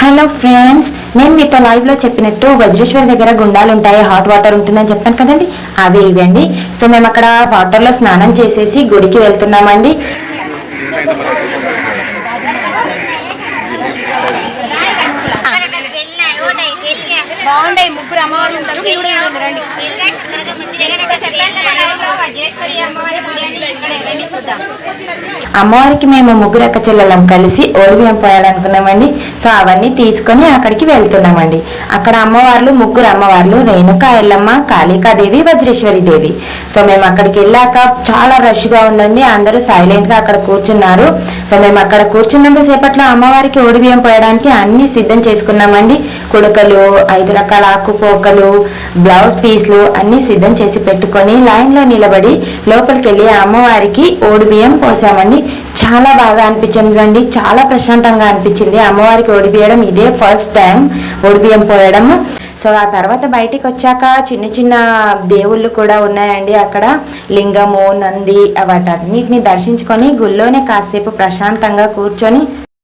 Hello friends, నేను మీతో లైవ్లో చెప్పినట్టు వజ్రేశ్వరి దగ్గర గుండాలు ఉంటాయి, హాట్ వాటర్ ఉంటుందని చెప్పాను కదండి, అవి ఇవ్వండి. సో మేము అక్కడ వాటర్లో స్నానం చేసేసి గుడికి వెళ్తున్నామండి. బాగుంటాయి, ముగ్గురు అమ్మవారు ఉంటారు. అమ్మవారికి మేము ముగ్గురు అక్క చెల్లెలం కలిసి ఓడిబియ్యం పోయాలనుకున్నామండి. సో అవన్నీ తీసుకొని అక్కడికి వెళ్తున్నామండి. అక్కడ అమ్మవార్లు ముగ్గురు అమ్మవార్లు రేణుక, ఎల్లమ్మ, కాళికాదేవి, వజ్రేశ్వరి దేవి. సో మేము అక్కడికి వెళ్ళాక చాలా రష్గా ఉందండి, అందరూ సైలెంట్ గా అక్కడ కూర్చున్నారు. సో మేము అక్కడ కూర్చున్నంత సేపట్లో అమ్మవారికి ఓడిబియ్యం పోయడానికి అన్ని సిద్ధం చేసుకున్నామండి. కుడకలు, 5 రకాల ఆకుపోకలు, బ్లౌజ్ పీస్లు అన్ని సిద్ధం చేసి పెట్టుకొని లైన్ లో నిలబడి లోపలికి వెళ్ళి అమ్మవారికి ఓడిబియ్యం పోసామండి. చాలా బాగా అనిపించిందండి, చాలా ప్రశాంతంగా అనిపించింది. అమ్మవారికి ఓడిబియ్యడం ఇదే ఫస్ట్ టైం ఓడిబియ్యం పోయడం. సో ఆ తర్వాత బయటికి వచ్చాక చిన్న చిన్న దేవుళ్ళు కూడా ఉన్నాయండి. అక్కడ లింగము, నంది వాటన్నిటిని దర్శించుకొని గుళ్ళోనే కాసేపు ప్రశాంతంగా కూర్చొని